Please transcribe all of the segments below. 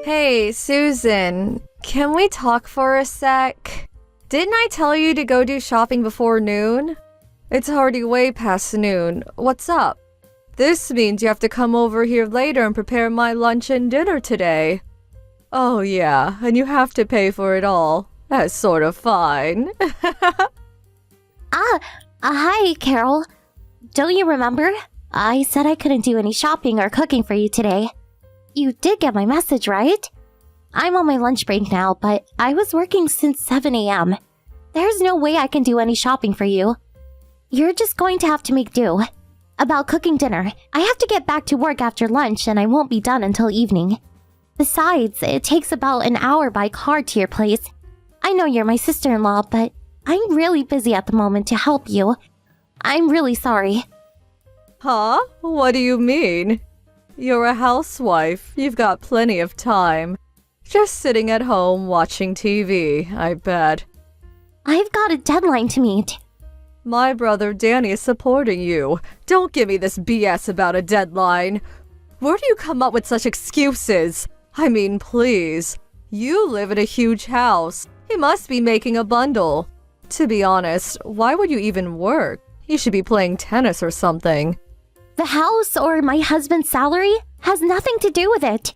Hey, Susan, can we talk for a sec? Didn't I tell you to go do shopping before noon? It's already way past noon. What's up? This means you have to come over here later and prepare my lunch and dinner today. Oh yeah, and you have to pay for it all. That's sort of fine. Hi, Carol. Don't you remember? I said I couldn't do any shopping or cooking for you today. You did get my message, right? I'm on my lunch break now, but I was working since 7 a.m. There's no way I can do any shopping for you. You're just going to have to make do. About cooking dinner, I have to get back to work after lunch and I won't be done until evening. Besides, it takes about an hour by car to your place. I know you're my sister-in-law, but I'm really busy at the moment to help you. I'm really sorry. Huh? What do you mean? You're a housewife. You've got plenty of time. Just sitting at home watching TV, I bet. I've got a deadline to meet. My brother Danny is supporting you. Don't give me this BS about a deadline. Where do you come up with such excuses? I mean, please. You live in a huge house. He must be making a bundle. To be honest, why would you even work? You should be playing tennis or something. The house or my husband's salary has nothing to do with it.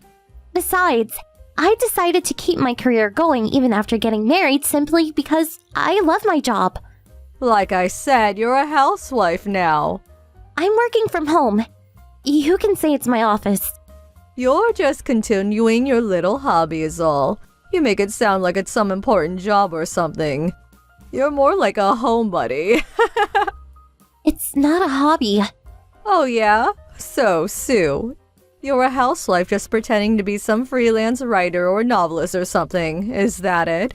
Besides, I decided to keep my career going even after getting married simply because I love my job. Like I said, you're a housewife now. I'm working from home. You can say it's my office. You're just continuing your little hobby is all. You make it sound like it's some important job or something. You're more like a homebody. It's not a hobby. Oh yeah? So, Sue, you're a housewife just pretending to be some freelance writer or novelist or something, is that it?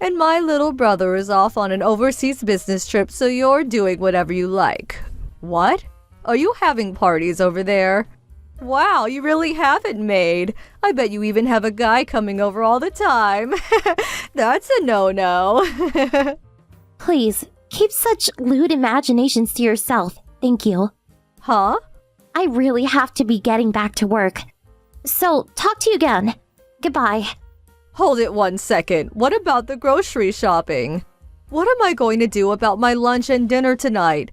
And my little brother is off on an overseas business trip, so you're doing whatever you like. What? Are you having parties over there? Wow, you really have it made. I bet you even have a guy coming over all the time. That's a no-no. Please, keep such lewd imaginations to yourself. Thank you. Huh? I really have to be getting back to work. So, talk to you again. Goodbye. Hold it 1 second. What about the grocery shopping? What am I going to do about my lunch and dinner tonight?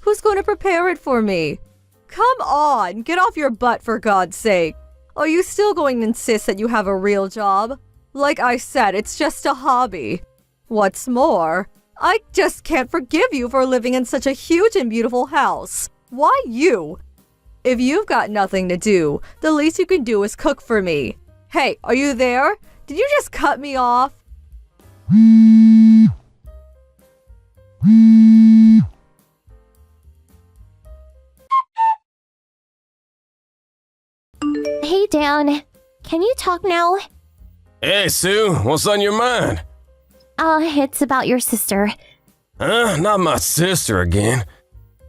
Who's going to prepare it for me? Come on, get off your butt for God's sake. Are you still going to insist that you have a real job? Like I said, it's just a hobby. What's more, I just can't forgive you for living in such a huge and beautiful house. Why you? If you've got nothing to do, the least you can do is cook for me. Hey, are you there? Did you just cut me off? Hey, Dan. Can you talk now? Hey, Sue, what's on your mind? It's about your sister. Huh? Not my sister again.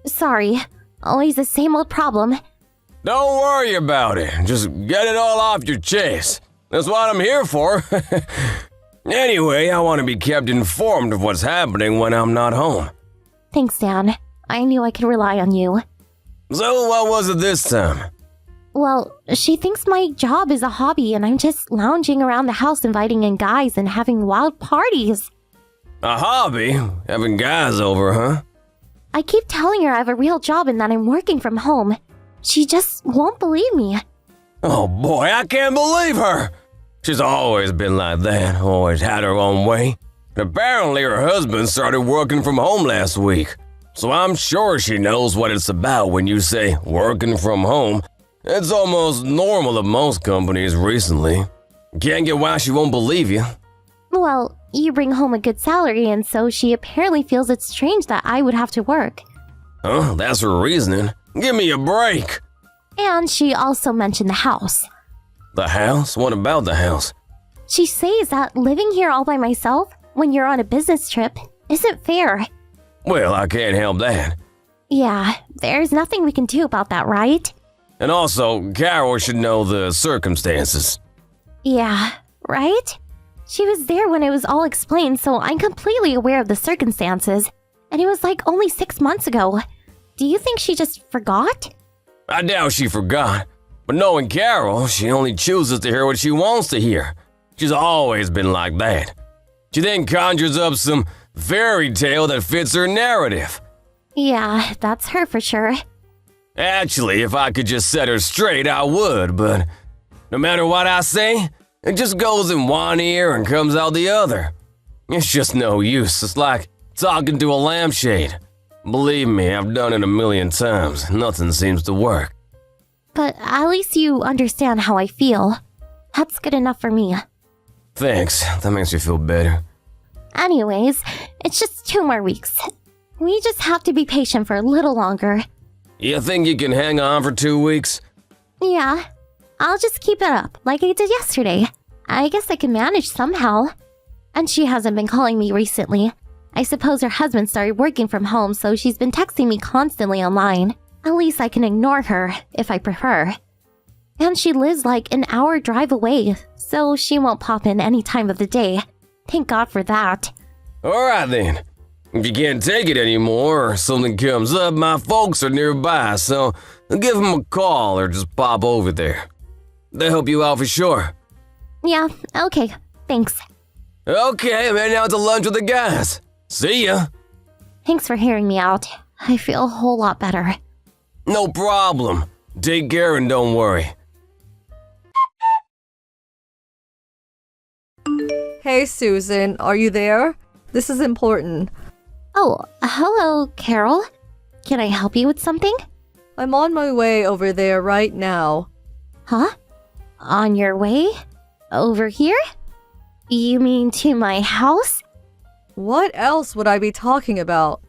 Sorry. Always the same old problem. Don't worry about it. Just get it all off your chest. That's what I'm here for. Anyway, I want to be kept informed of what's happening when I'm not home. Thanks, Dan. I knew I could rely on you. So what was it this time? Well, she thinks my job is a hobby and I'm just lounging around the house inviting in guys and having wild parties. A hobby? Having guys over, huh? I keep telling her I have a real job and that I'm working from home. She just won't believe me. Oh boy, I can't believe her! She's always been like that, always had her own way. Apparently her husband started working from home last week. So I'm sure she knows what it's about when you say working from home. It's almost normal at most companies recently. Can't get why she won't believe you. Well, you bring home a good salary and so she apparently feels it's strange that I would have to work. Huh? That's her reasoning. Give me a break. And she also mentioned the house. The house? What about the house? She says that living here all by myself when you're on a business trip isn't fair. Well, I can't help that. Yeah, there's nothing we can do about that, right? And also, Carol should know the circumstances. Yeah, right? She was there when it was all explained, so I'm completely aware of the circumstances. And it was like only 6 months ago. Do you think she just forgot? I doubt she forgot. But knowing Carol, she only chooses to hear what she wants to hear. She's always been like that. She then conjures up some fairy tale that fits her narrative. Yeah, that's her for sure. Actually, if I could just set her straight, I would, but no matter what I say, it just goes in one ear and comes out the other. It's just no use. It's like talking to a lampshade. Believe me, I've done it a million times. Nothing seems to work. But at least you understand how I feel. That's good enough for me. Thanks. That makes me feel better. Anyways, it's just 2 more weeks. We just have to be patient for a little longer. You think you can hang on for 2 weeks? Yeah, I'll just keep it up like I did yesterday. I guess I can manage somehow. And she hasn't been calling me recently. I suppose her husband started working from home, so she's been texting me constantly online. At least I can ignore her, if I prefer. And she lives like an hour drive away, so she won't pop in any time of the day. Thank God for that. Alright then. If you can't take it anymore or something comes up, my folks are nearby, so give them a call or just pop over there. They'll help you out for sure. Yeah, okay, thanks. Okay, I'm heading out to lunch with the guys. See ya. Thanks for hearing me out. I feel a whole lot better. No problem. Take care and don't worry. Hey, Susan, are you there? This is important. Oh, hello, Carol. Can I help you with something? I'm on my way over there right now. Huh? On your way? Over here? You mean to my house? What else would I be talking about?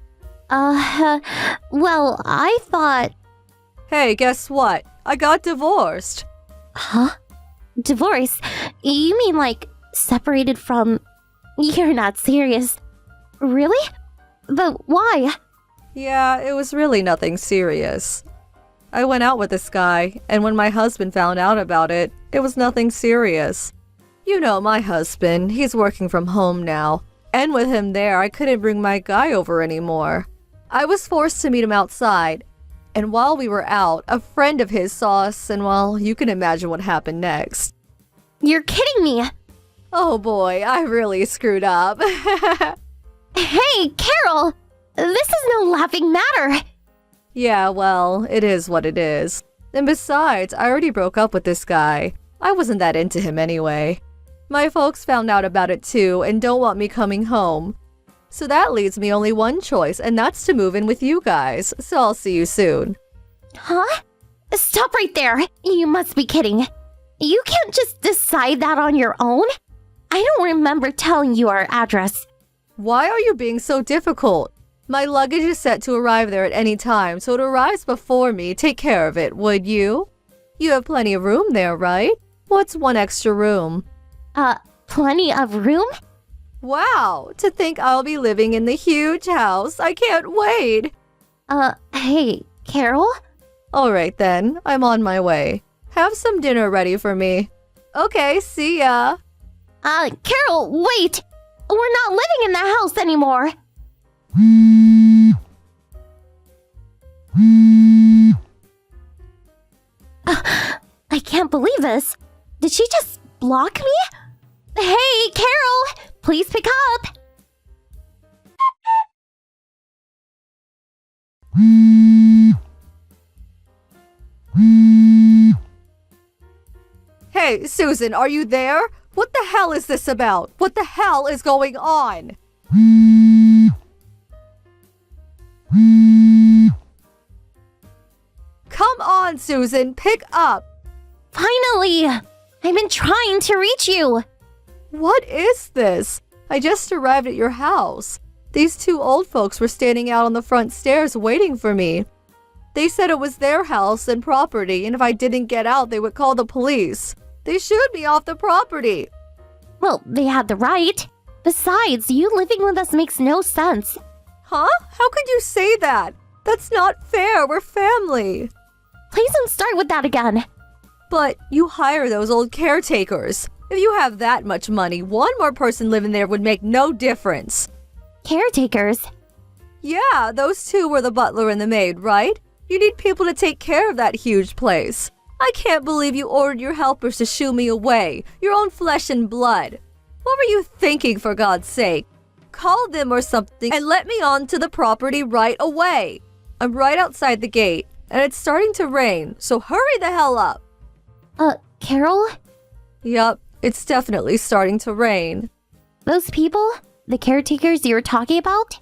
Well, I thought... Hey, guess what? I got divorced. Huh? Divorce? You mean like separated from... You're not serious. Really? But why? Yeah, it was really nothing serious. I went out with this guy, and when my husband found out about it, it was nothing serious. You know my husband, he's working from home now, and with him there, I couldn't bring my guy over anymore. I was forced to meet him outside, and while we were out, a friend of his saw us, and well, you can imagine what happened next. You're kidding me! Oh boy, I really screwed up. Hey, Carol! This is no laughing matter! Yeah, well, it is what it is. And besides, I already broke up with this guy. I wasn't that into him anyway. My folks found out about it too and don't want me coming home. So that leaves me only one choice, and that's to move in with you guys. So I'll see you soon. Huh? Stop right there! You must be kidding. You can't just decide that on your own? I don't remember telling you our address. Why are you being so difficult? My luggage is set to arrive there at any time, so it arrives before me. Take care of it, would you? You have plenty of room there, right? What's one extra room? Plenty of room? Wow, to think I'll be living in the huge house. I can't wait. Hey, Carol? All right then, I'm on my way. Have some dinner ready for me. Okay, see ya. Carol, wait! We're not living in that house anymore! I can't believe this. Did she just block me? Hey, Carol! Please pick up! Hey, Susan, are you there? What the hell is this about? What the hell is going on? Come on, Susan, pick up. Finally! I've been trying to reach you! What is this? I just arrived at your house. These 2 old folks were standing out on the front stairs waiting for me. They said it was their house and property, and if I didn't get out, they would call the police. They shooed me off the property. Well, they had the right. Besides, you living with us makes no sense. Huh? How could you say that? That's not fair. We're family. Please don't start with that again. But you hire those old caretakers. If you have that much money, one more person living there would make no difference. Caretakers? Yeah, those 2 were the butler and the maid, right? You need people to take care of that huge place. I can't believe you ordered your helpers to shoo me away, your own flesh and blood. What were you thinking, for God's sake? Call them or something and let me onto the property right away. I'm right outside the gate, and it's starting to rain, so hurry the hell up. Carol? Yup, it's definitely starting to rain. Those people, the caretakers you were talking about,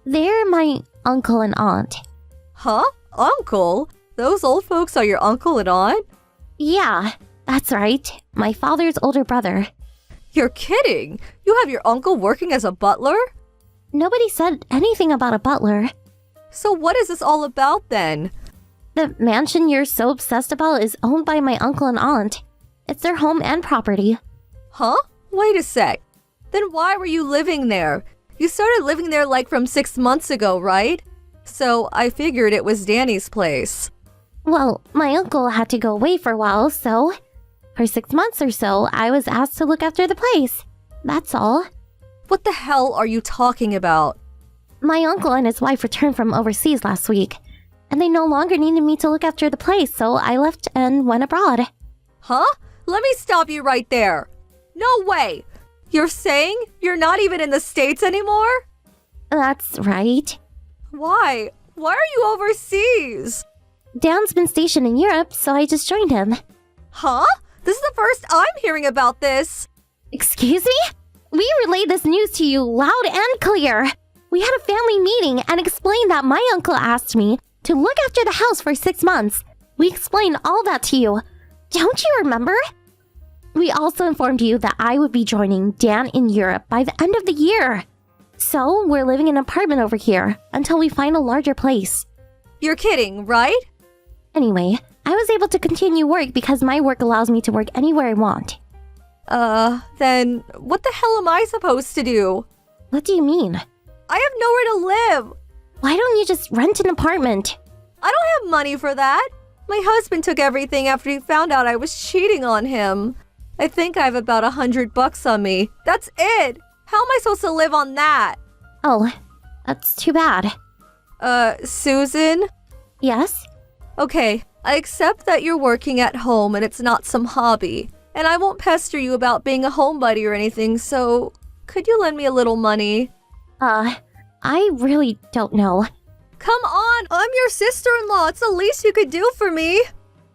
they're my uncle and aunt. Huh? Uncle? Those old folks are your uncle and aunt? Yeah, that's right. My father's older brother. You're kidding! You have your uncle working as a butler? Nobody said anything about a butler. So what is this all about then? The mansion you're so obsessed about is owned by my uncle and aunt. It's their home and property. Huh? Wait a sec. Then why were you living there? You started living there like from 6 months ago, right? So I figured it was Danny's place. Well, my uncle had to go away for a while, so for 6 months or so, I was asked to look after the place. That's all. What the hell are you talking about? My uncle and his wife returned from overseas last week, and they no longer needed me to look after the place, so I left and went abroad. Huh? Let me stop you right there. No way! You're saying you're not even in the States anymore? That's right. Why? Why are you overseas? Dan's been stationed in Europe, so I just joined him. Huh? This is the first I'm hearing about this. Excuse me? We relayed this news to you loud and clear. We had a family meeting and explained that my uncle asked me to look after the house for 6 months. We explained all that to you. Don't you remember? We also informed you that I would be joining Dan in Europe by the end of the year. So, we're living in an apartment over here until we find a larger place. You're kidding, right? Anyway, I was able to continue work because my work allows me to work anywhere I want. Then what the hell am I supposed to do? What do you mean? I have nowhere to live. Why don't you just rent an apartment? I don't have money for that. My husband took everything after he found out I was cheating on him. I think I have about $100 on me. That's it. How am I supposed to live on that? Oh, that's too bad. Susan? Yes? Okay, I accept that you're working at home and it's not some hobby. And I won't pester you about being a homebody or anything, so could you lend me a little money? I really don't know. Come on, I'm your sister-in-law. It's the least you could do for me.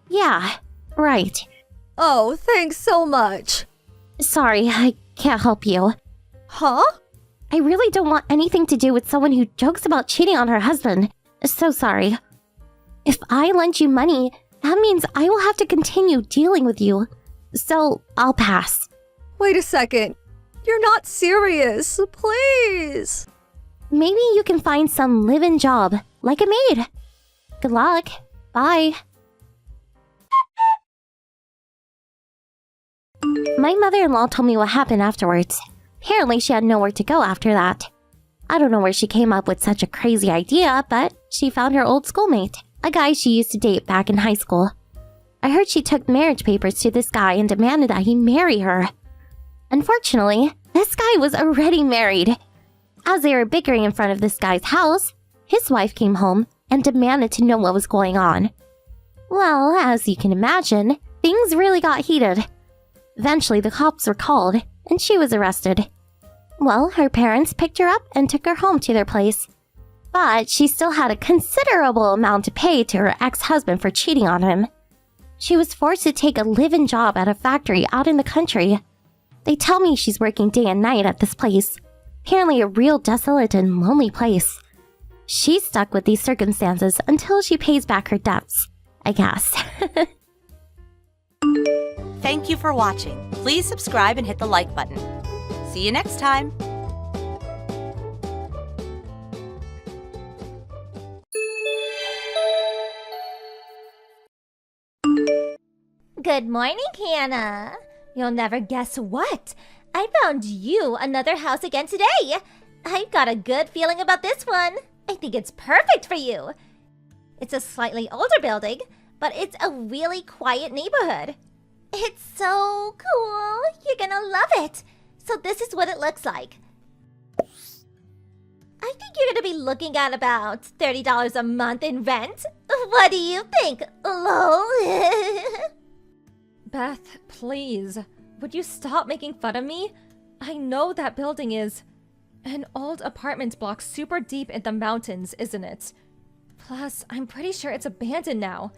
Yeah, right. Oh, thanks so much. Sorry, I can't help you. Huh? I really don't want anything to do with someone who jokes about cheating on her husband. So sorry. If I lend you money, that means I will have to continue dealing with you. So I'll pass. Wait a second. You're not serious. Please. Maybe you can find some live-in job, like a maid. Good luck. Bye. My mother-in-law told me what happened afterwards. Apparently, she had nowhere to go after that. I don't know where she came up with such a crazy idea, but she found her old schoolmate, a guy she used to date back in high school. I heard she took marriage papers to this guy and demanded that he marry her. Unfortunately, this guy was already married. As they were bickering in front of this guy's house, his wife came home and demanded to know what was going on. Well, as you can imagine, things really got heated. Eventually, the cops were called, and she was arrested. Well, her parents picked her up and took her home to their place. But she still had a considerable amount to pay to her ex-husband for cheating on him. She was forced to take a live-in job at a factory out in the country. They tell me she's working day and night at this place. Apparently a real desolate and lonely place. She's stuck with these circumstances until she pays back her debts, I guess. Thank you for watching. Please subscribe and hit the like button. See you next time. Good morning, Hannah. You'll never guess what. I found you another house again today. I've got a good feeling about this one. I think it's perfect for you. It's a slightly older building, but it's a really quiet neighborhood. It's so cool. You're gonna love it. So this is what it looks like. I think you're gonna be looking at about $30 a month in rent. What do you think, lol? Beth, please. Would you stop making fun of me? I know that building is an old apartment block super deep in the mountains, isn't it? Plus, I'm pretty sure it's abandoned now.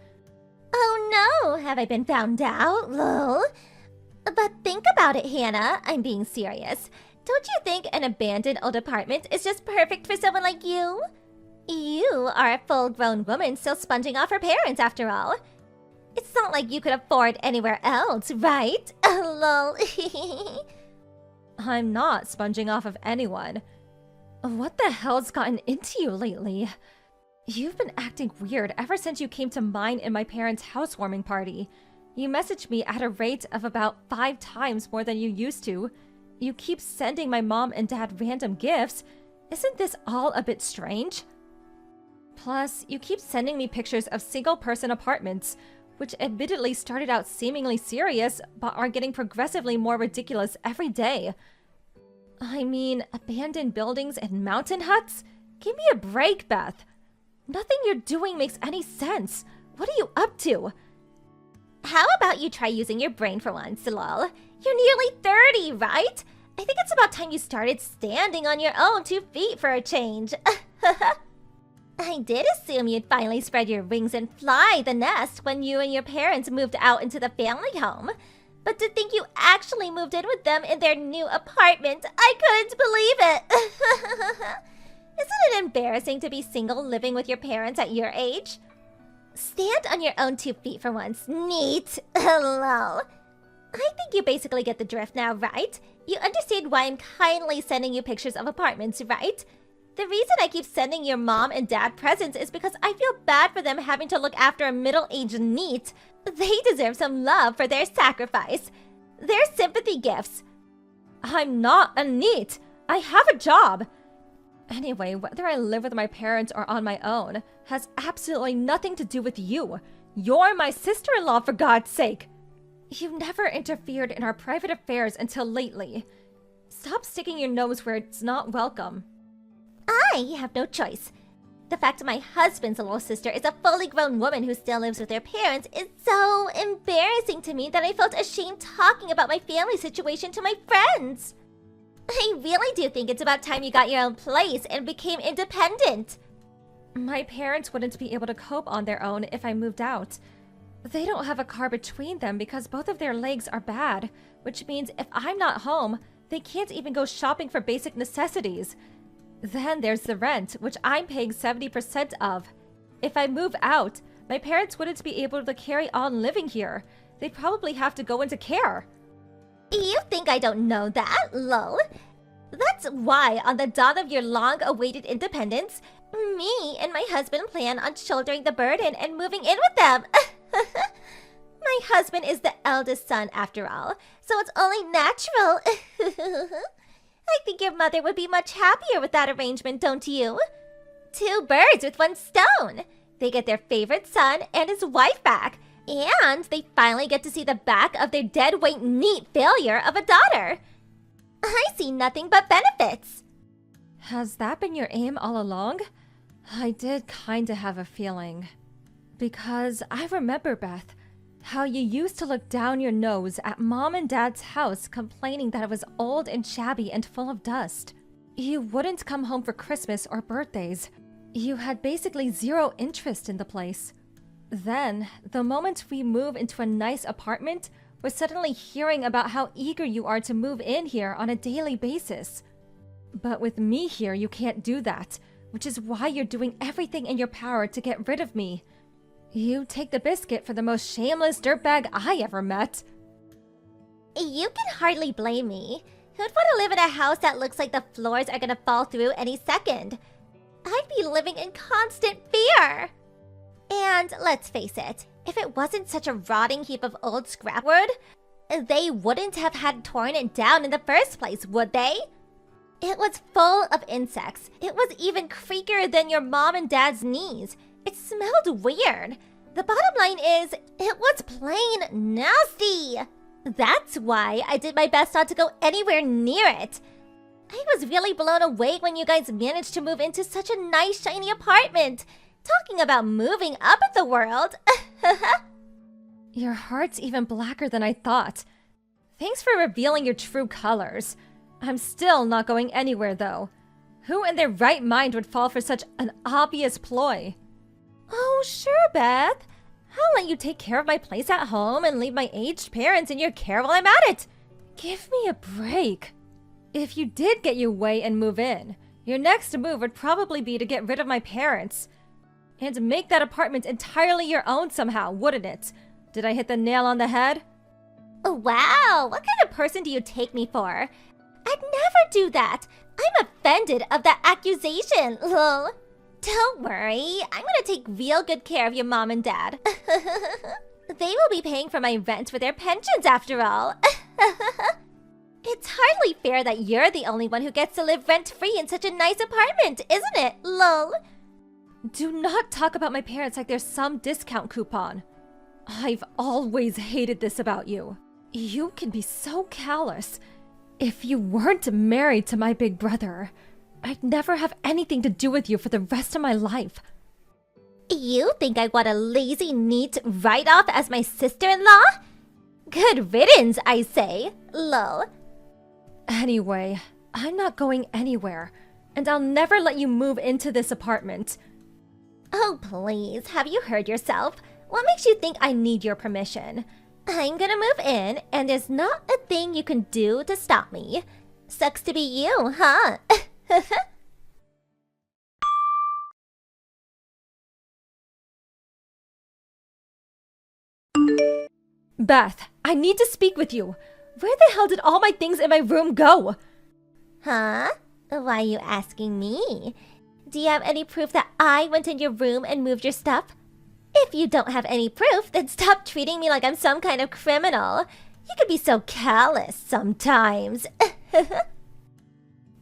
Oh no, have I been found out, lol? But think about it, Hannah. I'm being serious. Don't you think an abandoned old apartment is just perfect for someone like you? You are a full-grown woman still sponging off her parents, after all. It's not like you could afford anywhere else, right? Lol. I'm not sponging off of anyone. What the hell's gotten into you lately? You've been acting weird ever since you came to mine and my parents' housewarming party. You messaged me at a rate of about 5 times more than you used to. You keep sending my mom and dad random gifts. Isn't this all a bit strange? Plus, you keep sending me pictures of single-person apartments, which admittedly started out seemingly serious, but are getting progressively more ridiculous every day. I mean, abandoned buildings and mountain huts? Give me a break, Beth. Nothing you're doing makes any sense. What are you up to? How about you try using your brain for once, lol? You're nearly 30, right? I think it's about time you started standing on your own 2 feet for a change. I did assume you'd finally spread your wings and fly the nest when you and your parents moved out into the family home. But to think you actually moved in with them in their new apartment, I couldn't believe it. Isn't it embarrassing to be single living with your parents at your age? Stand on your own 2 feet for once. Neat. Hello. I think you basically get the drift now, right? You understand why I'm kindly sending you pictures of apartments, right? The reason I keep sending your mom and dad presents is because I feel bad for them having to look after a middle-aged NEET. They deserve some love for their sacrifice. They're sympathy gifts. I'm not a NEET. I have a job. Anyway, whether I live with my parents or on my own has absolutely nothing to do with you. You're my sister-in-law, for God's sake. You never interfered in our private affairs until lately. Stop sticking your nose where it's not welcome. I have no choice. The fact my husband's little sister is a fully grown woman who still lives with her parents is so embarrassing to me that I felt ashamed talking about my family situation to my friends. I really do think it's about time you got your own place and became independent. My parents wouldn't be able to cope on their own if I moved out. They don't have a car between them because both of their legs are bad, which means if I'm not home, they can't even go shopping for basic necessities. Then there's the rent, which I'm paying 70% of. If I move out, my parents wouldn't be able to carry on living here. They'd probably have to go into care. You think I don't know that, lol? That's why, on the dawn of your long-awaited independence, me and my husband plan on shouldering the burden and moving in with them. My husband is the eldest son, after all, so it's only natural. I think your mother would be much happier with that arrangement, don't you? 2 birds with 1 stone. They get their favorite son and his wife back, and they finally get to see the back of their deadweight NEET failure of a daughter. I see nothing but benefits. Has that been your aim all along? I did kinda have a feeling. Because I remember, Beth, how you used to look down your nose at Mom and Dad's house complaining that it was old and shabby and full of dust. You wouldn't come home for Christmas or birthdays. You had basically 0 interest in the place. Then, the moment we move into a nice apartment, we're suddenly hearing about how eager you are to move in here on a daily basis. But with me here, you can't do that, which is why you're doing everything in your power to get rid of me. You take the biscuit for the most shameless dirtbag I ever met. You can hardly blame me. Who'd want to live in a house that looks like the floors are gonna fall through any second? I'd be living in constant fear. And let's face it, if it wasn't such a rotting heap of old scrapwood, they wouldn't have had torn it down in the first place, would they? It was full of insects. It was even creakier than your mom and dad's knees. It smelled weird. The bottom line is, it was plain nasty. That's why I did my best not to go anywhere near it. I was really blown away when you guys managed to move into such a nice, shiny apartment. Talking about moving up in the world. Your heart's even blacker than I thought. Thanks for revealing your true colors. I'm still not going anywhere, though. Who in their right mind would fall for such an obvious ploy? Oh, sure, Beth. I'll let you take care of my place at home and leave my aged parents in your care while I'm at it. Give me a break. If you did get your way and move in, your next move would probably be to get rid of my parents. And make that apartment entirely your own somehow, wouldn't it? Did I hit the nail on the head? Oh, wow, what kind of person do you take me for? I'd never do that. I'm offended of that accusation, lol. Don't worry, I'm gonna take real good care of your mom and dad. They will be paying for my rent with their pensions after all. It's hardly fair that you're the only one who gets to live rent-free in such a nice apartment, isn't it, lol? Do not talk about my parents like there's some discount coupon. I've always hated this about you. You can be so callous. If you weren't married to my big brother, I'd never have anything to do with you for the rest of my life. You think I want a lazy, neat write-off as my sister-in-law? Good riddance, I say, lol. Anyway, I'm not going anywhere, and I'll never let you move into this apartment. Oh, please, have you heard yourself? What makes you think I need your permission? I'm gonna move in, and there's not a thing you can do to stop me. Sucks to be you, huh? Beth, I need to speak with you. Where the hell did all my things in my room go? Huh? Why are you asking me? Do you have any proof that I went in your room and moved your stuff? If you don't have any proof, then stop treating me like I'm some kind of criminal. You could be so callous sometimes.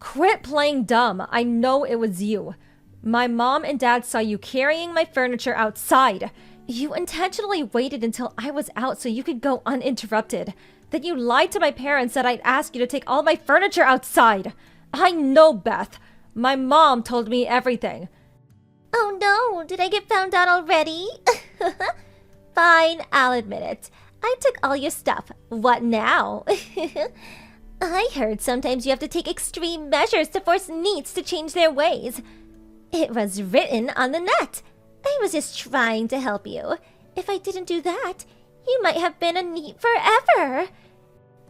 Quit playing dumb. I know it was you. My mom and dad saw you carrying my furniture outside. You intentionally waited until I was out so you could go uninterrupted. Then you lied to my parents that I'd ask you to take all my furniture outside. I know, Beth. My mom told me everything. Oh no, did I get found out already? Fine, I'll admit it. I took all your stuff. What now? I heard sometimes you have to take extreme measures to force neets to change their ways. It was written on the net. I was just trying to help you. If I didn't do that, you might have been a neat forever.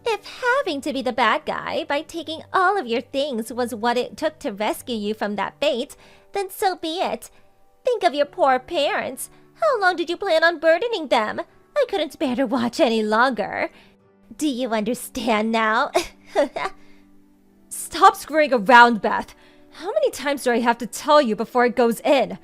If having to be the bad guy by taking all of your things was what it took to rescue you from that fate, then so be it. Think of your poor parents. How long did you plan on burdening them? I couldn't bear to watch any longer. Do you understand now? Stop screwing around, Beth. How many times do I have to tell you before it goes in?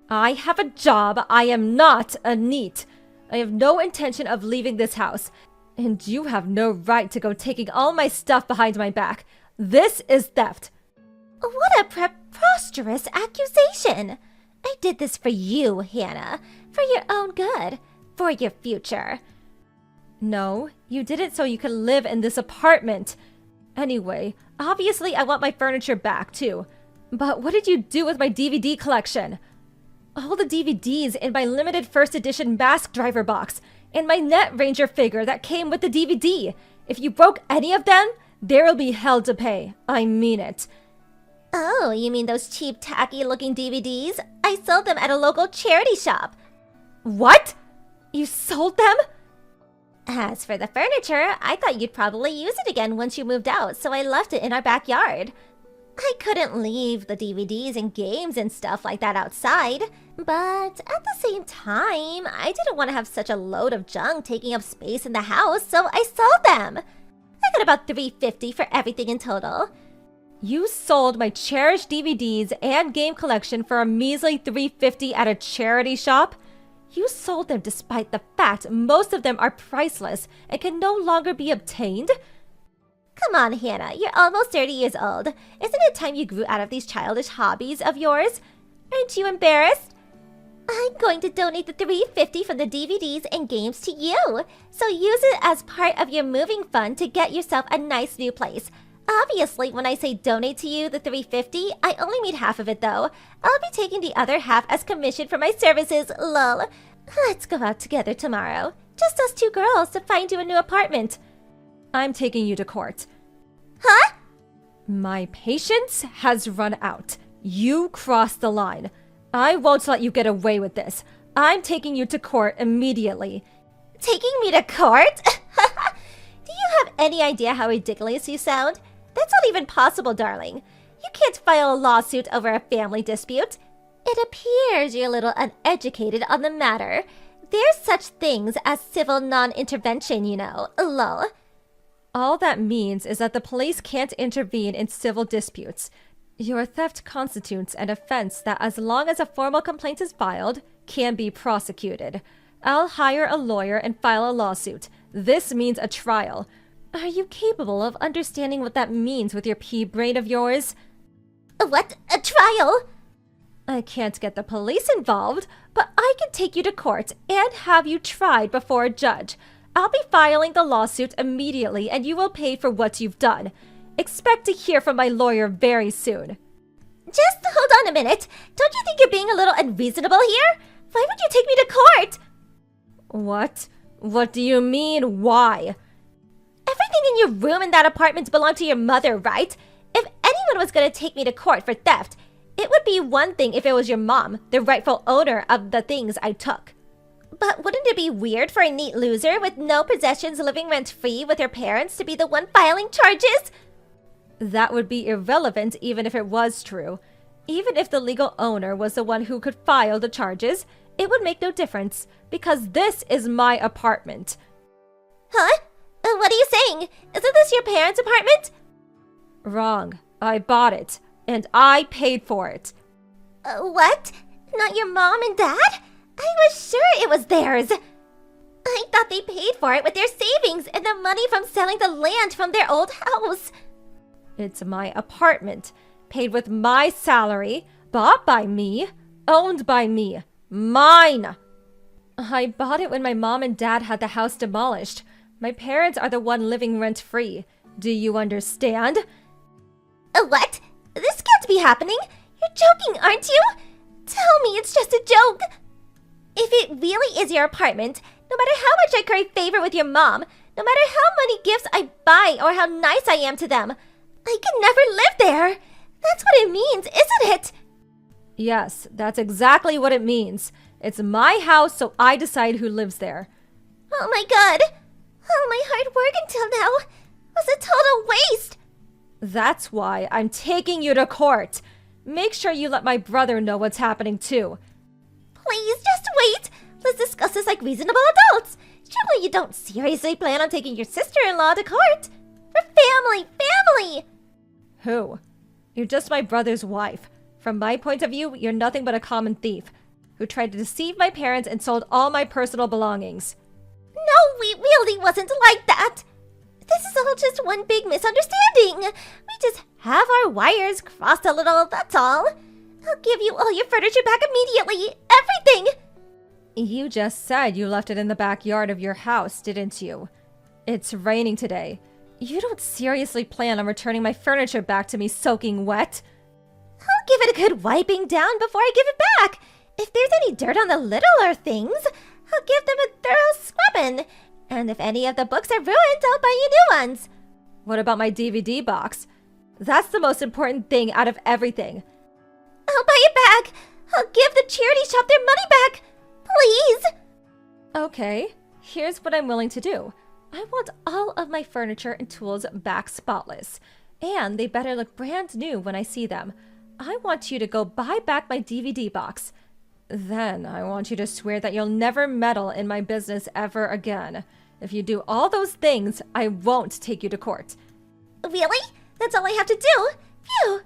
I have a job. I am not a neat. I have no intention of leaving this house. And you have no right to go taking all my stuff behind my back. This is theft. What a preposterous accusation! I did this for you, Hannah. For your own good. For your future. No, you did it so you could live in this apartment. Anyway, obviously I want my furniture back too. But what did you do with my DVD collection? All the DVDs in my limited first edition Mask Driver box, and my Net Ranger figure that came with the DVD. If you broke any of them, there will be hell to pay. I mean it. Oh, you mean those cheap, tacky-looking DVDs? I sold them at a local charity shop. What? You sold them? As for the furniture, I thought you'd probably use it again once you moved out, so I left it in our backyard. I couldn't leave the DVDs and games and stuff like that outside, but at the same time, I didn't want to have such a load of junk taking up space in the house, so I sold them. I got about $350 for everything in total. You sold my cherished DVDs and game collection for a measly $350 at a charity shop? You sold them despite the fact most of them are priceless and can no longer be obtained? Come on, Hannah, you're almost 30 years old. Isn't it time you grew out of these childish hobbies of yours? Aren't you embarrassed? I'm going to donate the $350 from the DVDs and games to you, so use it as part of your moving fund to get yourself a nice new place. Obviously, when I say donate to you the $350, I only need half of it though. I'll be taking the other half as commission for my services, lol. Let's go out together tomorrow. Just us two girls to find you a new apartment. I'm taking you to court. Huh? My patience has run out. You crossed the line. I won't let you get away with this. I'm taking you to court immediately. Taking me to court? Do you have any idea how ridiculous you sound? That's not even possible, darling. You can't file a lawsuit over a family dispute. It appears you're a little uneducated on the matter. There's such things as civil non-intervention, you know. Lol. All that means is that the police can't intervene in civil disputes. Your theft constitutes an offense that, as long as a formal complaint is filed, can be prosecuted. I'll hire a lawyer and file a lawsuit. This means a trial. Are you capable of understanding what that means with your pea brain of yours? What? A trial? I can't get the police involved, but I can take you to court and have you tried before a judge. I'll be filing the lawsuit immediately, and you will pay for what you've done. Expect to hear from my lawyer very soon. Just hold on a minute. Don't you think you're being a little unreasonable here? Why would you take me to court? What? What do you mean, why? Everything in your room in that apartment belonged to your mother, right? If anyone was going to take me to court for theft, it would be one thing if it was your mom, the rightful owner of the things I took. But wouldn't it be weird for a neat loser with no possessions living rent-free with her parents to be the one filing charges? That would be irrelevant even if it was true. Even if the legal owner was the one who could file the charges, it would make no difference, because this is my apartment. Huh? What are you saying? Isn't this your parents' apartment? Wrong. I bought it, and I paid for it. What? Not your mom and dad? I was sure it was theirs. I thought they paid for it with their savings and the money from selling the land from their old house. It's my apartment, paid with my salary, bought by me, owned by me, mine. I bought it when my mom and dad had the house demolished. My parents are the one living rent-free. Do you understand? What? This can't be happening. You're joking, aren't you? Tell me it's just a joke. If it really is your apartment, no matter how much I curry favor with your mom, no matter how many gifts I buy or how nice I am to them, I could never live there. That's what it means, isn't it? Yes, that's exactly what it means. It's my house, so I decide who lives there. Oh my god. All my hard work until now was a total waste. That's why I'm taking you to court. Make sure you let my brother know what's happening too. Please, just wait. Let's discuss this like reasonable adults. Surely you don't seriously plan on taking your sister-in-law to court? For family! Who? You're just my brother's wife. From my point of view, you're nothing but a common thief who tried to deceive my parents and sold all my personal belongings. No, we really wasn't like that. This is all just one big misunderstanding. We just have our wires crossed a little, that's all. I'll give you all your furniture back immediately. Everything! You just said you left it in the backyard of your house, didn't you? It's raining today. You don't seriously plan on returning my furniture back to me soaking wet? I'll give it a good wiping down before I give it back. If there's any dirt on the littler things, I'll give them a thorough scrubbing. And if any of the books are ruined, I'll buy you new ones. What about my DVD box? That's the most important thing out of everything. I'll buy it back. I'll give the charity shop their money back. Please. Okay, here's what I'm willing to do. I want all of my furniture and tools back spotless. And they better look brand new when I see them. I want you to go buy back my DVD box. Then I want you to swear that you'll never meddle in my business ever again. If you do all those things, I won't take you to court. Really? That's all I have to do? Phew.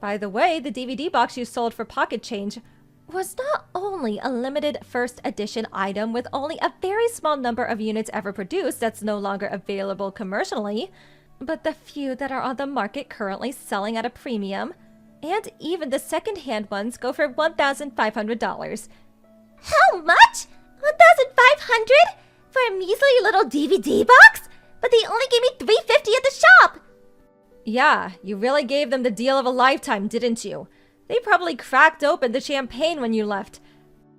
By the way, the DVD box you sold for pocket change was not only a limited first edition item with only a very small number of units ever produced that's no longer available commercially, but the few that are on the market currently selling at a premium, and even the second-hand ones go for $1,500. How much? $1,500? For a measly little DVD box? But they only gave me $350 at the shop. Yeah, you really gave them the deal of a lifetime, didn't you? They probably cracked open the champagne when you left.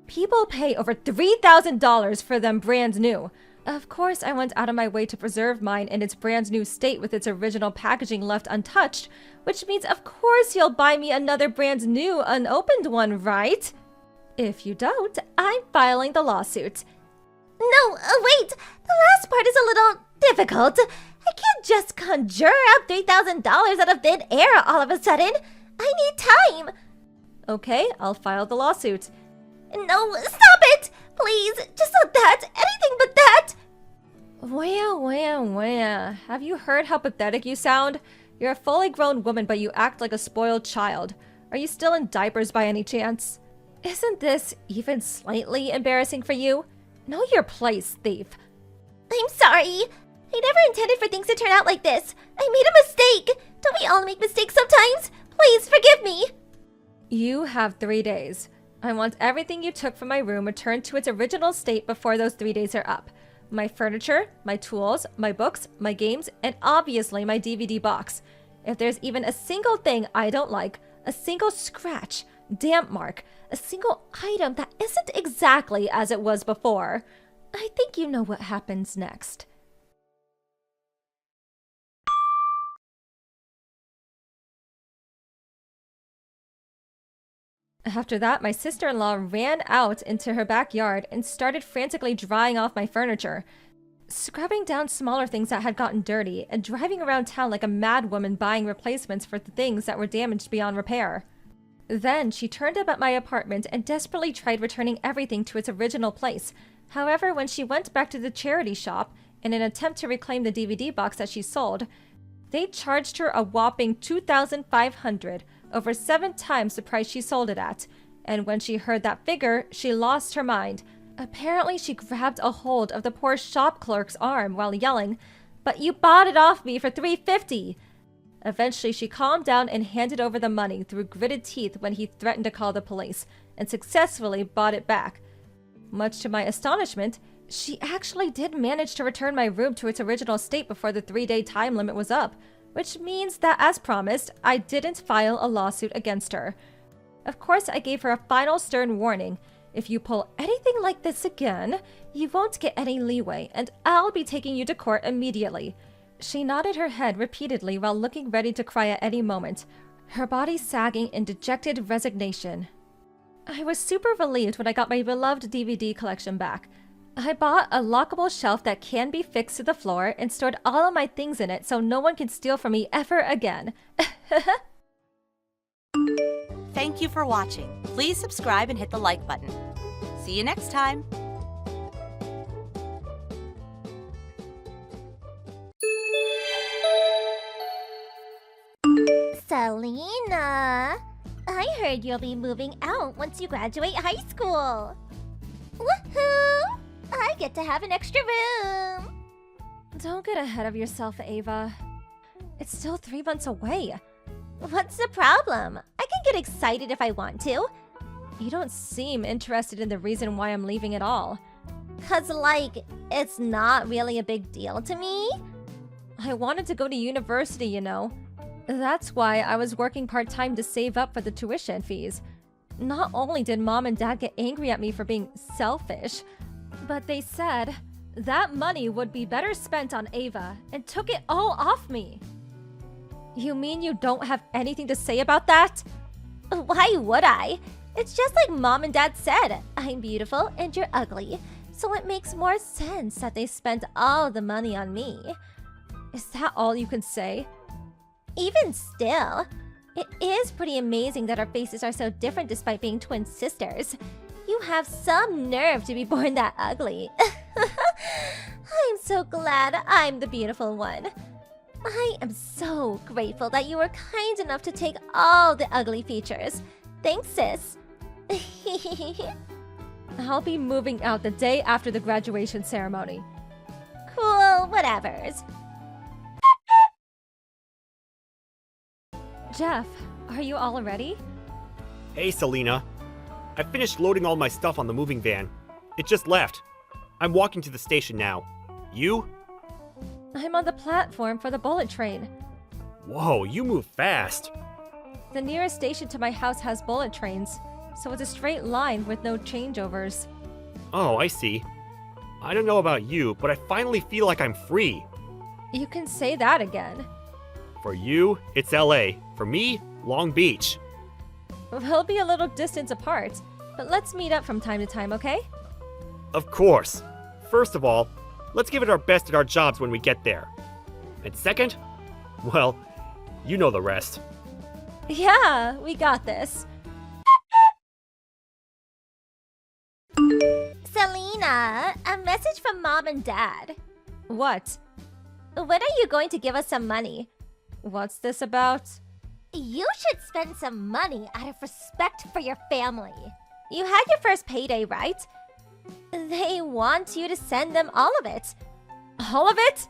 People pay over $3,000 for them brand new. Of course, I went out of my way to preserve mine in its brand new state with its original packaging left untouched, which means of course you'll buy me another brand new, unopened one, right? If you don't, I'm filing the lawsuit. No, wait! The last part is a little difficult. I can't just conjure up $3,000 out of thin air all of a sudden. I need time. Okay, I'll file the lawsuit. No, stop it! Please, just not that. Anything but that. Wah. Have you heard how pathetic you sound? You're a fully grown woman, but you act like a spoiled child. Are you still in diapers by any chance? Isn't this even slightly embarrassing for you? Know your place, thief. I'm sorry. I never intended for things to turn out like this. I made a mistake. Don't we all make mistakes sometimes? Please forgive me. You have 3 days. I want everything you took from my room returned to its original state before those 3 days are up. My furniture, my tools, my books, my games, and obviously my DVD box. If there's even a single thing I don't like, a single scratch, damp mark, a single item that isn't exactly as it was before, I think you know what happens next. After that, my sister-in-law ran out into her backyard and started frantically drying off my furniture, scrubbing down smaller things that had gotten dirty, and driving around town like a mad woman buying replacements for the things that were damaged beyond repair. Then she turned up at my apartment and desperately tried returning everything to its original place. However, when she went back to the charity shop in an attempt to reclaim the DVD box that she sold, they charged her a whopping $2,500, over 7 times the price she sold it at. And when she heard that figure, she lost her mind. Apparently, she grabbed a hold of the poor shop clerk's arm while yelling, "But you bought it off me for $350!" Eventually, she calmed down and handed over the money through gritted teeth when he threatened to call the police, and successfully bought it back. Much to my astonishment, she actually did manage to return my room to its original state before the 3-day time limit was up, which means that, as promised, I didn't file a lawsuit against her. Of course, I gave her a final stern warning. If you pull anything like this again, you won't get any leeway, and I'll be taking you to court immediately. She nodded her head repeatedly while looking ready to cry at any moment, her body sagging in dejected resignation. I was super relieved when I got my beloved DVD collection back. I bought a lockable shelf that can be fixed to the floor and stored all of my things in it so no one can steal from me ever again. Thank you for watching. Please subscribe and hit the like button. See you next time. Selena, I heard you'll be moving out once you graduate high school. Woohoo! I get to have an extra room. Don't get ahead of yourself, Ava. It's still 3 months away. What's the problem? I can get excited if I want to. You don't seem interested in the reason why I'm leaving at all. 'Cause, like, it's not really a big deal to me. I wanted to go to university, you know. That's why I was working part-time to save up for the tuition fees. Not only did Mom and Dad get angry at me for being selfish, but they said that money would be better spent on Ava and took it all off me. You mean you don't have anything to say about that? Why would I? It's just like Mom and Dad said. I'm beautiful and you're ugly. So it makes more sense that they spent all the money on me. Is that all you can say? Even still, it is pretty amazing that our faces are so different despite being twin sisters. You have some nerve to be born that ugly. I'm so glad I'm the beautiful one. I am so grateful that you were kind enough to take all the ugly features. Thanks, sis. I'll be moving out the day after the graduation ceremony. Cool, whatevers. Jeff, are you all ready? Hey, Selena. I finished loading all my stuff on the moving van. It just left. I'm walking to the station now. You? I'm on the platform for the bullet train. Whoa, you move fast. The nearest station to my house has bullet trains, so it's a straight line with no changeovers. Oh, I see. I don't know about you, but I finally feel like I'm free. You can say that again. For you, it's LA. For me, Long Beach. We'll be a little distance apart, but let's meet up from time to time, okay? Of course. First of all, let's give it our best at our jobs when we get there. And second, well, you know the rest. Yeah, we got this. Selena, a message from Mom and Dad. What? When are you going to give us some money? What's this about? You should spend some money out of respect for your family. You had your first payday, right? They want you to send them all of it. All of it?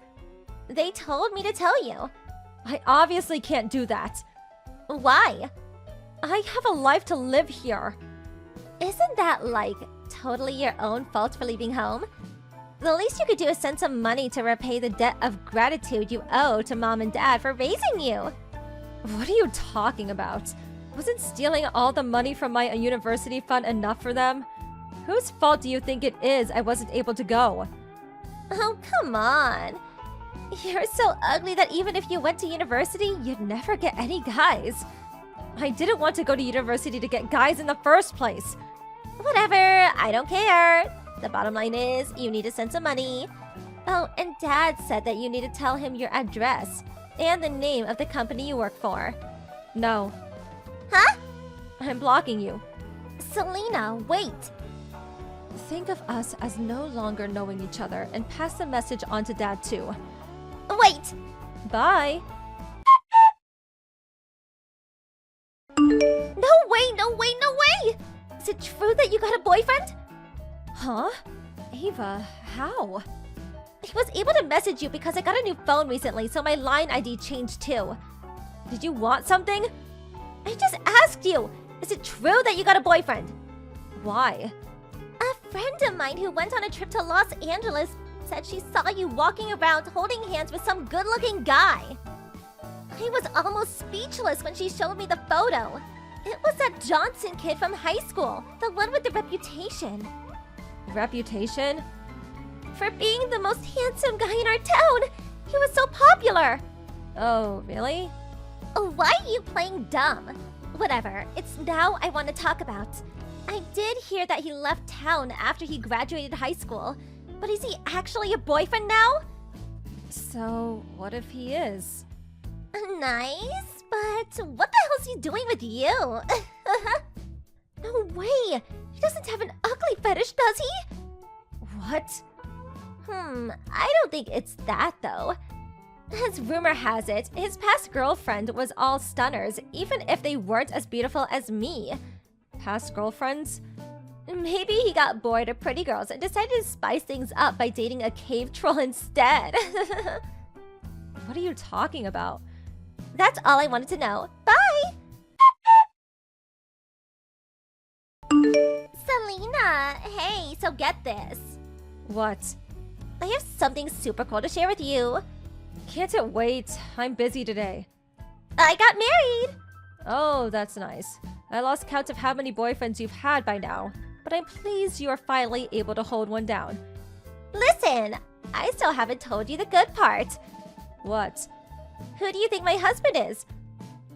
They told me to tell you. I obviously can't do that. Why? I have a life to live here. Isn't that, like, totally your own fault for leaving home? The least you could do is send some money to repay the debt of gratitude you owe to Mom and Dad for raising you. What are you talking about? Wasn't stealing all the money from my university fund enough for them? Whose fault do you think it is I wasn't able to go? Oh, come on. You're so ugly that even if you went to university, you'd never get any guys. I didn't want to go to university to get guys in the first place. Whatever, I don't care. The bottom line is, you need to send some money. Oh, and Dad said that you need to tell him your address and the name of the company you work for. No. Huh? I'm blocking you. Selena, wait. Think of us as no longer knowing each other and pass the message on to Dad too. Wait! Bye! No way, no way, no way! Is it true that you got a boyfriend? Huh? Ava, how? I was able to message you because I got a new phone recently, so my line ID changed too. Did you want something? I just asked you! Is it true that you got a boyfriend? Why? A friend of mine who went on a trip to Los Angeles said she saw you walking around holding hands with some good-looking guy. I was almost speechless when she showed me the photo. It was that Johnson kid from high school, the one with the reputation. Reputation? For being the most handsome guy in our town! He was so popular! Oh, really? Why are you playing dumb? Whatever, it's now I want to talk about. I did hear that he left town after he graduated high school, but is he actually a boyfriend now? So, what if he is? Nice, but what the hell's he doing with you? No way! He doesn't have an ugly fetish, does he? What? I don't think it's that though. As rumor has it, his past girlfriend was all stunners, even if they weren't as beautiful as me. Past girlfriends? Maybe he got bored of pretty girls and decided to spice things up by dating a cave troll instead. What are you talking about? That's all I wanted to know. Bye! Selena, hey, so get this. What? I have something super cool to share with you. Can't it wait? I'm busy today. I got married! Oh, that's nice. I lost count of how many boyfriends you've had by now, but I'm pleased you are finally able to hold one down. Listen, I still haven't told you the good part. What? Who do you think my husband is?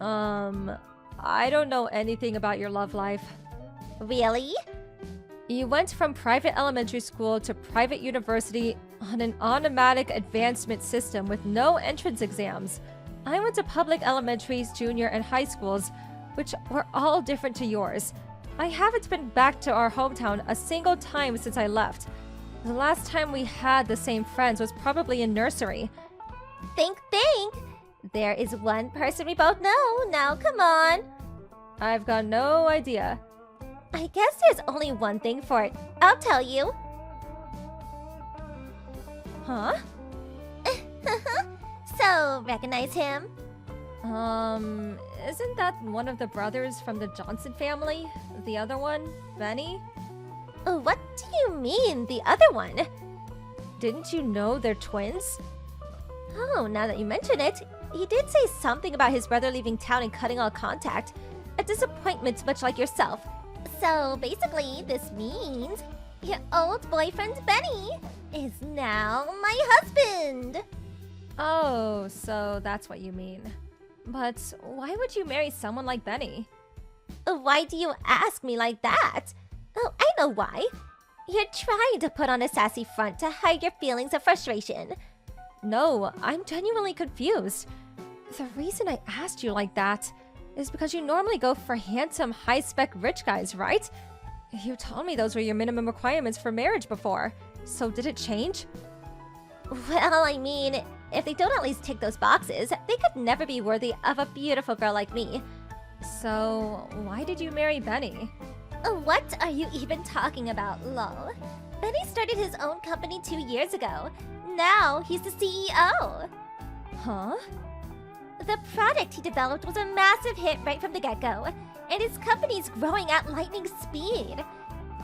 I don't know anything about your love life. Really? You went from private elementary school to private university on an automatic advancement system with no entrance exams. I went to public elementaries, junior, and high schools, which were all different to yours. I haven't been back to our hometown a single time since I left. The last time we had the same friends was probably in nursery. Think. There is one person we both know. Now, come on. I've got no idea. I guess there's only one thing for it. I'll tell you. Huh? So, recognize him? Isn't that one of the brothers from the Johnson family? The other one, Benny? What do you mean, the other one? Didn't you know they're twins? Oh, now that you mention it, he did say something about his brother leaving town and cutting all contact. A disappointment much like yourself. So basically, this means your old boyfriend Benny is now my husband. Oh, so that's what you mean. But why would you marry someone like Benny? Why do you ask me like that? Oh, I know why. You're trying to put on a sassy front to hide your feelings of frustration. No, I'm genuinely confused. The reason I asked you like that is because you normally go for handsome, high-spec rich guys, right? You told me those were your minimum requirements for marriage before. So did it change? Well, I mean, if they don't at least tick those boxes, they could never be worthy of a beautiful girl like me. So why did you marry Benny? What are you even talking about, lol? Benny started his own company 2 years ago. Now he's the CEO. Huh? The product he developed was a massive hit right from the get-go, and his company's growing at lightning speed.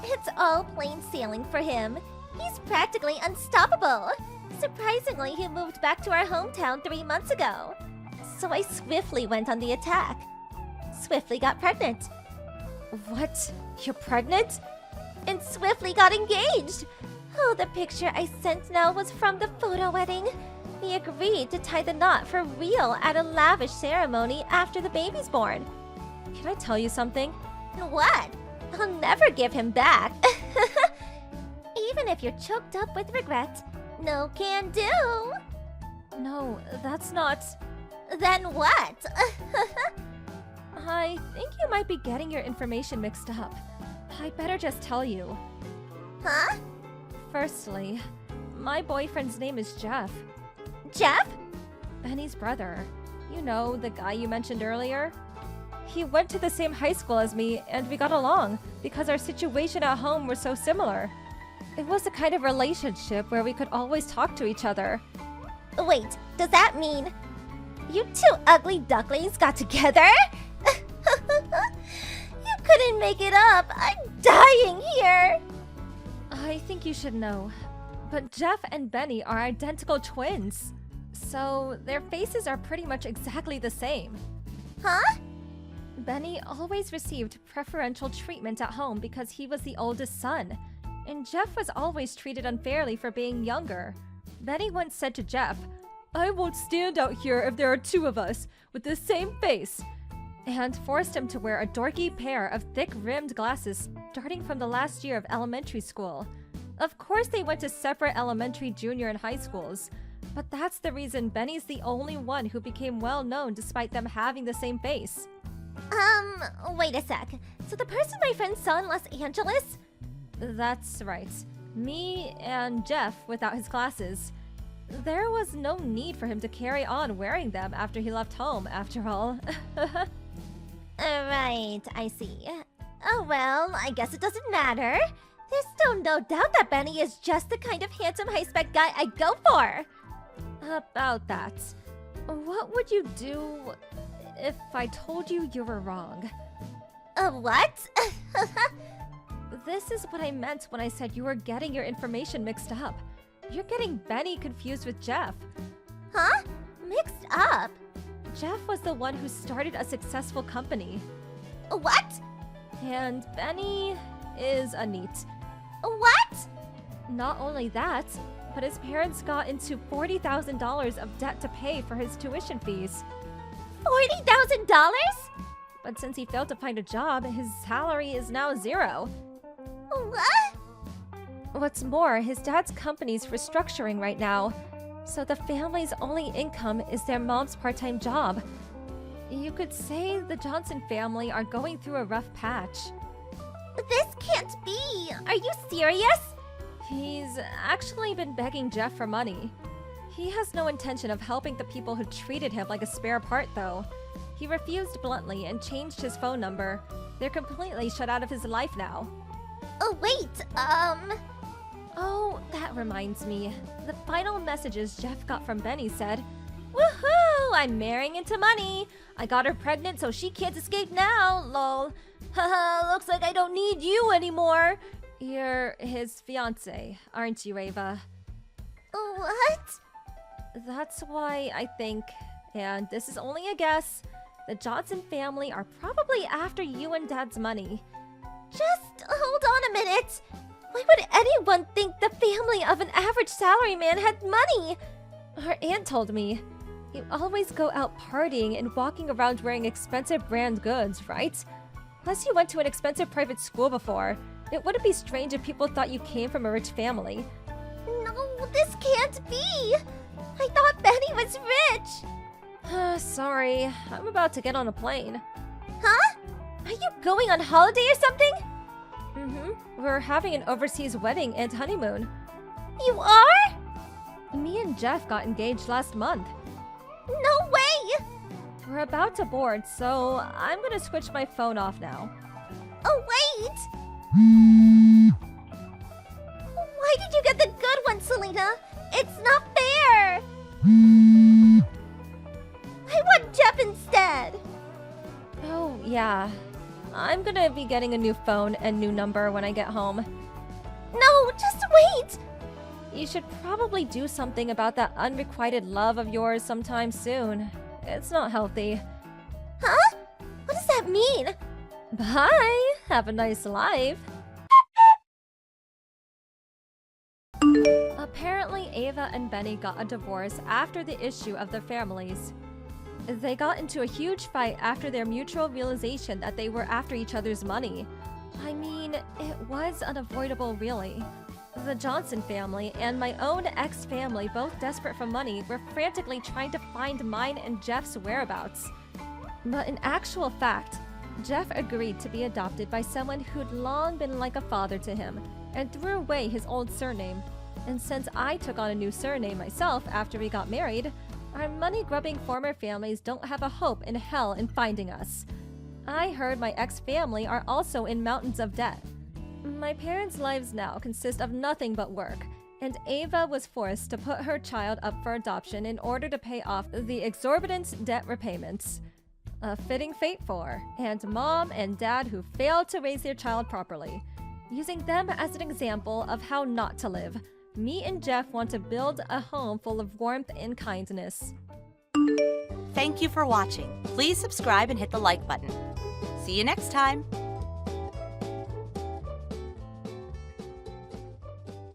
It's all plain sailing for him. He's practically unstoppable. Surprisingly, he moved back to our hometown 3 months ago. So I swiftly went on the attack. Swiftly got pregnant. What? You're pregnant? And swiftly got engaged. Oh, the picture I sent now was from the photo wedding. We agreed to tie the knot for real at a lavish ceremony after the baby's born. Can I tell you something? What? I'll never give him back. Even if you're choked up with regret. No can do. No, that's not... Then what? I think you might be getting your information mixed up. I'd better just tell you. Huh? Firstly, my boyfriend's name is Jeff. Jeff? Benny's brother. You know, the guy you mentioned earlier? He went to the same high school as me, and we got along because our situation at home was so similar. It was the kind of relationship where we could always talk to each other. Wait, does that mean you two ugly ducklings got together? You couldn't make it up. I'm dying here. I think you should know, but Jeff and Benny are identical twins. So their faces are pretty much exactly the same. Huh? Benny always received preferential treatment at home because he was the oldest son, and Jeff was always treated unfairly for being younger. Benny once said to Jeff, "I won't stand out here if there are two of us with the same face," and forced him to wear a dorky pair of thick-rimmed glasses starting from the last year of elementary school. Of course they went to separate elementary, junior, and high schools, but that's the reason Benny's the only one who became well known despite them having the same face. Wait a sec. So the person my friend saw in Los Angeles? That's right. Me and Jeff without his glasses. There was no need for him to carry on wearing them after he left home, after all. Right, I see. Oh well, I guess it doesn't matter. There's still no doubt that Benny is just the kind of handsome high-spec guy I'd go for. About that, what would you do if I told you were wrong? What? This is what I meant when I said you were getting your information mixed up. You're getting Benny confused with Jeff. Huh? Mixed up? Jeff was the one who started a successful company. What? And Benny is a NEET. What? Not only that, but his parents got into $40,000 of debt to pay for his tuition fees. $40,000? But since he failed to find a job, his salary is now zero. What? What's more, his dad's company's restructuring right now, so the family's only income is their mom's part-time job. You could say the Johnson family are going through a rough patch. This can't be. Are you serious? He's actually been begging Jeff for money. He has no intention of helping the people who treated him like a spare part, though. He refused bluntly and changed his phone number. They're completely shut out of his life now. Oh, wait, Oh, that reminds me. The final messages Jeff got from Benny said, "Woohoo! I'm marrying into money. I got her pregnant so she can't escape now, lol. Haha, looks like I don't need you anymore. You're his fiancé, aren't you, Ava?" what? That's why I think, and this is only a guess, the Johnson family are probably after you and Dad's money. Just hold on a minute. Why would anyone think the family of an average salaryman had money? Her aunt told me. You always go out partying and walking around wearing expensive brand goods, right? Plus, you went to an expensive private school before. It wouldn't be strange if people thought you came from a rich family. No, this can't be. I thought Benny was rich. Sorry, I'm about to get on a plane. Huh? Are you going on holiday or something? We're having an overseas wedding and honeymoon. You are? Me and Jeff got engaged last month. No way! We're about to board, so I'm gonna switch my phone off now. Oh, wait! Why did you get the good one, Selena? It's not fair! I want Jeff instead! Oh, yeah. I'm gonna be getting a new phone and new number when I get home. No, just wait! You should probably do something about that unrequited love of yours sometime soon. It's not healthy. Huh? What does that mean? Bye! Have a nice life. Apparently, Ava and Benny got a divorce after the issue of their families. They got into a huge fight after their mutual realization that they were after each other's money. I mean, it was unavoidable, really. The Johnson family and my own ex-family, both desperate for money, were frantically trying to find mine and Jeff's whereabouts. But in actual fact, Jeff agreed to be adopted by someone who'd long been like a father to him and threw away his old surname. And since I took on a new surname myself after we got married, our money-grubbing former families don't have a hope in hell in finding us. I heard my ex-family are also in mountains of debt. My parents' lives now consist of nothing but work, and Ava was forced to put her child up for adoption in order to pay off the exorbitant debt repayments. A fitting fate for, and Mom and Dad who failed to raise their child properly. Using them as an example of how not to live, me and Jeff want to build a home full of warmth and kindness. Thank you for watching. Please subscribe and hit the like button. See you next time.